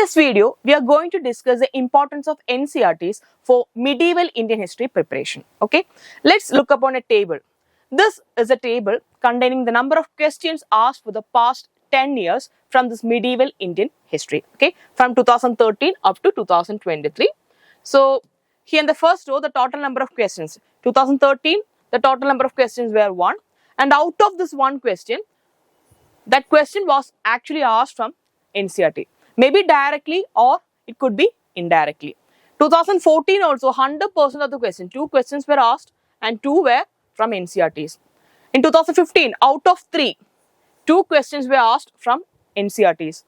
this video, we are going to discuss the importance of NCERTs for medieval Indian history preparation. Okay, let's look upon a table. This is a table containing the number of questions asked for the past 10 years from this medieval Indian history. Okay, from 2013 up to 2023. So, here in the first row, the total number of questions. 2013, the total number of questions were 1. And out of this one question, that question was actually asked from NCERT. Maybe directly or it could be indirectly. 2014 also 100% of the questions, 2 questions were asked and 2 were from NCERTs. In 2015, out of 3, 2 questions were asked from NCERTs.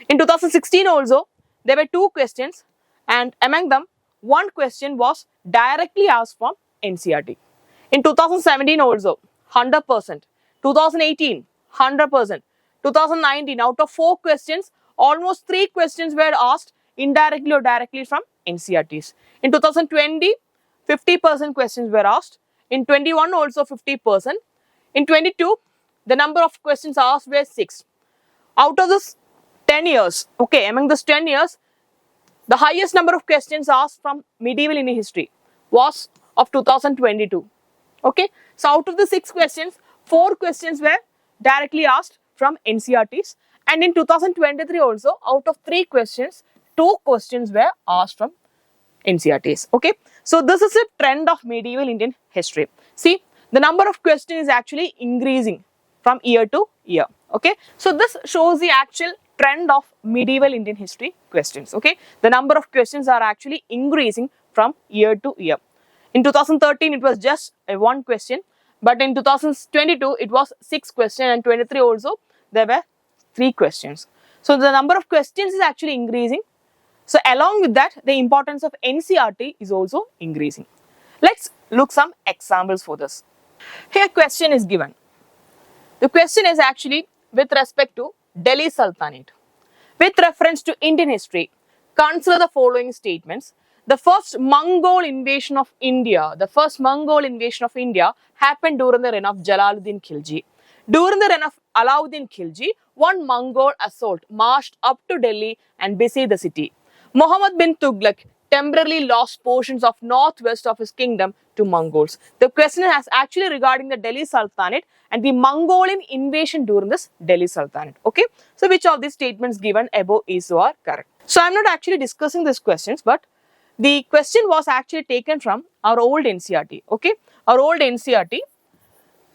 In 2016 also, there were 2 questions and among them, 1 question was directly asked from NCERT. In 2017 also, 100%. 2018, 100%. 2019, out of 4 questions, almost 3 questions were asked indirectly or directly from NCERTs. In 2020, 50% questions were asked. In 21 also 50%. In 22, the number of questions asked were 6. Out of this 10 years, okay, among this 10 years, the highest number of questions asked from medieval Indian history was of 2022. Okay, so out of the 6 questions, 4 questions were directly asked from NCERTs, and in 2023 also, out of 3 questions, 2 questions were asked from NCERTs. Okay, so this is a trend of medieval Indian history. See, the number of questions is actually increasing from year to year. Okay, so this shows the actual trend of medieval Indian history questions. Okay, the number of questions are actually increasing from year to year. In 2013, it was just a 1 question, but in 2022, it was 6 questions, and 23 also, there were 3 questions. So, the number of questions is actually increasing. So, along with that, the importance of NCERT is also increasing. Let's look some examples for this. Here, a question is given. The question is actually with respect to Delhi Sultanate. With reference to Indian history, consider the following statements. The first Mongol invasion of India, happened during the reign of Jalaluddin Khilji. During the reign of Alauddin Khilji, one Mongol assault marched up to Delhi and besieged the city. Muhammad bin Tughlaq temporarily lost portions of northwest of his kingdom to Mongols. The question is actually regarding the Delhi Sultanate and the Mongolian invasion during this Delhi Sultanate. Okay, so which of these statements given above is or are correct? So I am not actually discussing these questions, but the question was actually taken from our old NCERT. Okay, our old NCERT,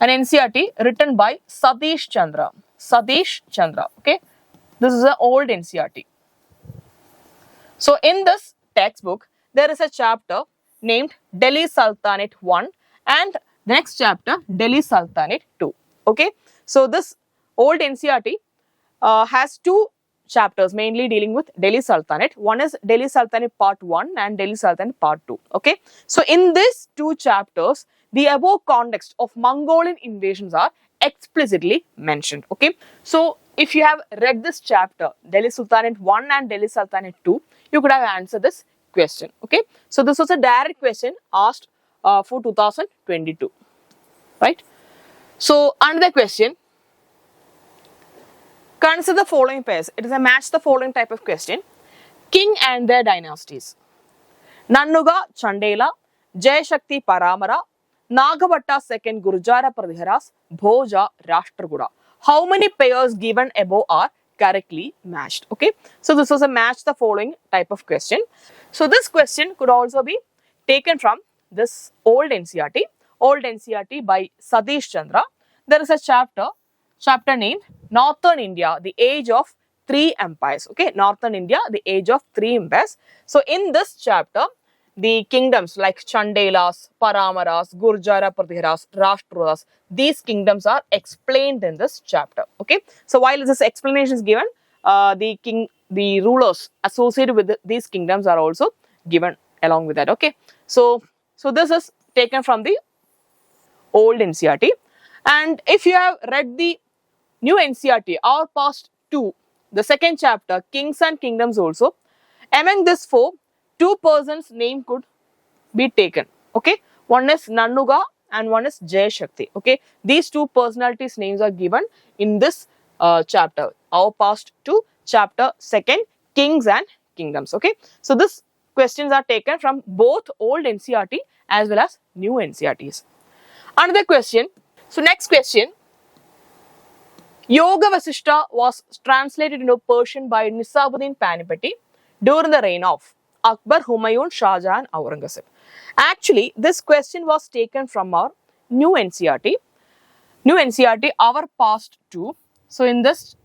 an NCERT written by Satish Chandra. Okay, this is an old NCERT. So in this textbook, there is a chapter named Delhi Sultanate 1 and the next chapter Delhi Sultanate 2. Okay, so this old NCERT has 2 chapters mainly dealing with Delhi Sultanate. One is Delhi Sultanate Part 1 and Delhi Sultanate Part 2. Okay, so in these 2 chapters, the above context of Mongolian invasions are explicitly mentioned. Okay, so if you have read this chapter, Delhi Sultanate 1 and Delhi Sultanate 2, you could have answered this question. Okay, so this was a direct question asked for 2022, right? So another question, consider the following pairs. It is a match the following type of question. King and their dynasties. Nannuga Chandela, Jayashakti Paramara, Nagabhatta II Gurjara Pradhiharas, Bhoja Rashtrakuta. How many pairs given above are correctly matched? Okay, so this was a match the following type of question. So this question could also be taken from this old NCERT by Satish Chandra. There is a chapter named Northern India, the age of 3 empires. Okay, Northern India, the age of 3 empires. So in this chapter, the kingdoms like Chandelas, Paramaras, Gurjara Pradhiharas, Rashtrakutas, these kingdoms are explained in this chapter. Okay, so while this explanation is given, the rulers associated with these kingdoms are also given along with that. Okay, so this is taken from the old NCERT, and if you have read the new NCERT, our past 2, the second chapter, Kings and Kingdoms also, among this 4, 2 persons' name could be taken. Okay, one is Nannuga and one is Jayashakti. Okay, these 2 personalities' names are given in this chapter, our past 2, chapter 2, kings and kingdoms. Okay, so these questions are taken from both old NCERT as well as new NCERTs. Another question. So next question. Yoga Vasishta was translated into Persian by Nizamuddin Panipati during the reign of Akbar, Humayun, Shah Jahan, Aurangzeb. Actually, this question was taken from our new NCERT. New NCERT, our past two. So in this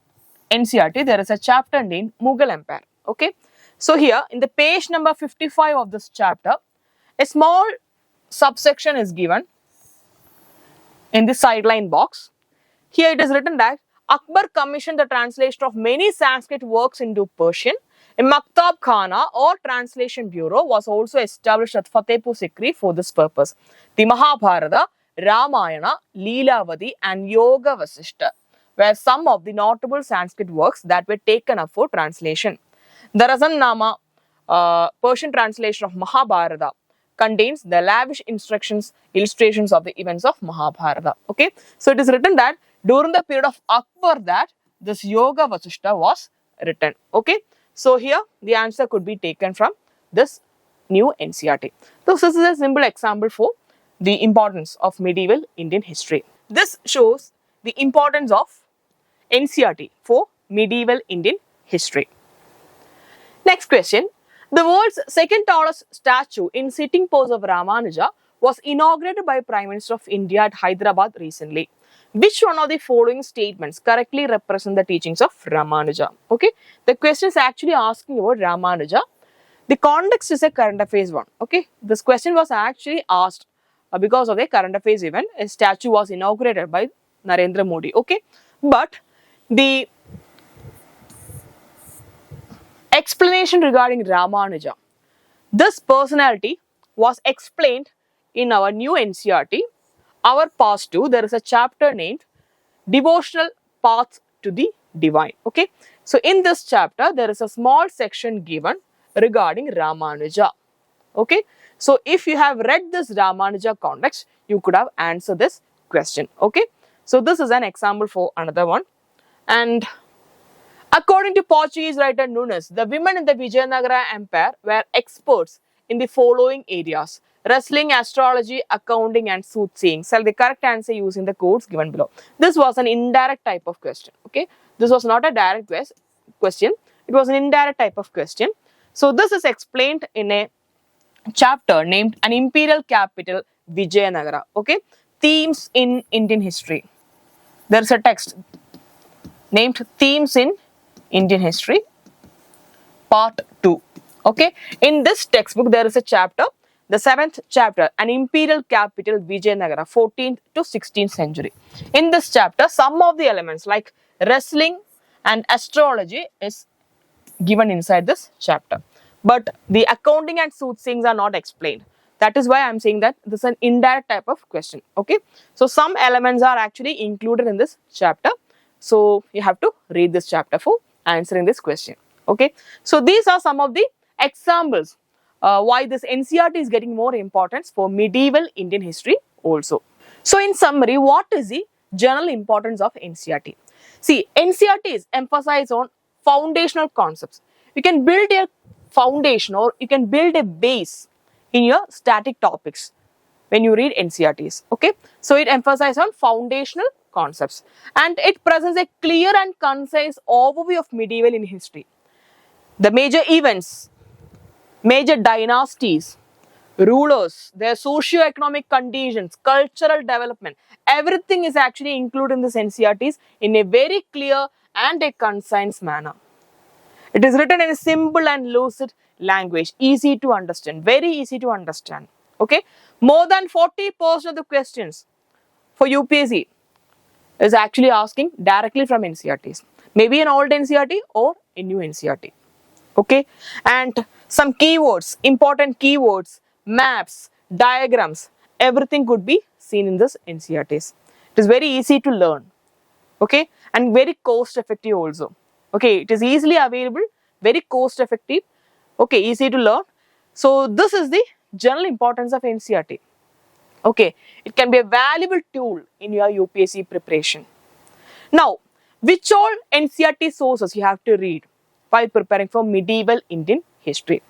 NCERT, there is a chapter named Mughal Empire. Okay. So here in the page number 55 of this chapter, a small subsection is given in the sideline box. Here it is written that Akbar commissioned the translation of many Sanskrit works into Persian. A Maktab Khana or Translation Bureau was also established at Fatehpur Sikri for this purpose. The Mahabharata, Ramayana, Leelavadi and Yoga Vasishta were some of the notable Sanskrit works that were taken up for translation. The Razannama, Persian translation of Mahabharata, contains the lavish illustrations of the events of Mahabharata. Okay, so it is written that during the period of Akbar that this Yoga Vasishta was written. Okay, so here the answer could be taken from this new NCERT. So this is a simple example for the importance of medieval Indian history. This shows the importance of NCERT for medieval Indian history. Next question. The world's second tallest statue in sitting pose of Ramanuja was inaugurated by Prime Minister of India at Hyderabad recently. Which one of the following statements correctly represent the teachings of Ramanuja? Okay, the question is actually asking about Ramanuja. The context is a current affairs one. Okay, this question was actually asked because of a current affairs event. A statue was inaugurated by Narendra Modi. Okay, but the explanation regarding Ramanuja, this personality was explained in our new NCERT, our past two. There is a chapter named Devotional Paths to the Divine. Okay, so in this chapter, there is a small section given regarding Ramanuja. Okay, so if you have read this Ramanuja context, you could have answered this question. Okay, so this is an example for another one. And according to Portuguese writer Nunes, the women in the Vijayanagara Empire were experts in the following areas: wrestling, astrology, accounting and soothsaying. Select the correct answer using the codes given below. This was an indirect type of question. Okay, this was not a direct question. It was an indirect type of question. So this is explained in a chapter named An Imperial Capital, Vijayanagara. Okay, themes in Indian history. There is a text named Themes in Indian History, Part 2. Okay, in this textbook there is a chapter, the 7th chapter, An Imperial Capital, Vijayanagara, 14th to 16th century. In this chapter, some of the elements like wrestling and astrology is given inside this chapter, but the accounting and soothsayings are not explained. That is why I am saying that this is an indirect type of question. Okay, so some elements are actually included in this chapter, so you have to read this chapter for answering this question. Okay, so these are some of the examples why this NCERT is getting more importance for medieval Indian history also. So in summary, what is the general importance of NCERT? See, NCERTs emphasize on foundational concepts. You can build a foundation or you can build a base in your static topics when you read NCERTs. Okay, so it emphasizes on foundational concepts and it presents a clear and concise overview of medieval Indian history. The major events, major dynasties, rulers, their socio-economic conditions, cultural development, everything is actually included in this NCERTs in a very clear and a concise manner. It is written in a simple and lucid language, easy to understand, very easy to understand. Okay, more than 40% of the questions for UPSC is actually asking directly from NCERTs, maybe an old NCERT or a new NCERT. Okay, and some keywords, important keywords, maps, diagrams, everything could be seen in this NCERTs. It is very easy to learn. Okay, and very cost effective also. Okay, it is easily available, very cost effective. Okay, easy to learn. So this is the general importance of NCERT. Okay, it can be a valuable tool in your UPSC preparation. Now, which all NCERT sources you have to read while preparing for medieval Indian history.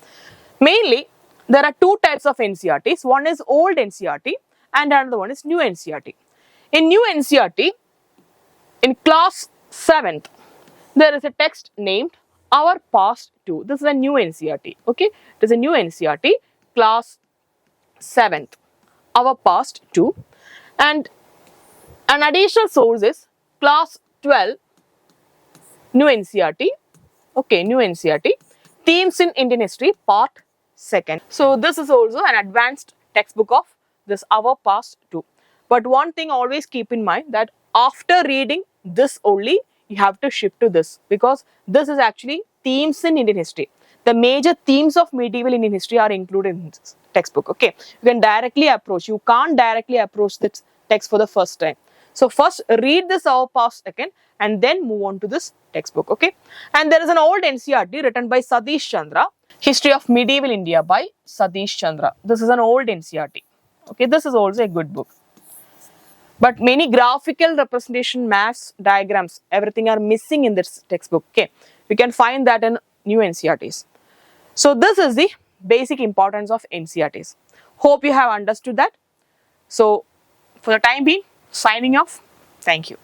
Mainly, there are two types of NCERTs. One is old NCERT and another one is new NCERT. In new NCERT, in class 7th, there is a text named Our Past Too. This is a new NCERT. Okay, it is a new NCERT, class 7th, Our Past Too. And an additional source is class 12, new NCERT. Okay, new NCERT, Themes in Indian History, part 2nd. So this is also an advanced textbook of this Our Past Too. But one thing always keep in mind, that after reading this only, you have to shift to this, because this is actually themes in Indian history. The major themes of medieval Indian history are included in this textbook. Okay, you can directly approach. You can't directly approach this text for the first time. So first read this Our Past again and then move on to this textbook. Okay, and there is an old NCERT written by Satish Chandra, History of Medieval India by Satish Chandra. This is an old NCERT. Okay, this is also a good book. But many graphical representation, maths, diagrams, everything are missing in this textbook. Okay, we can find that in new NCERTs. So this is the basic importance of NCERTs. Hope you have understood that. So for the time being, signing off. Thank you.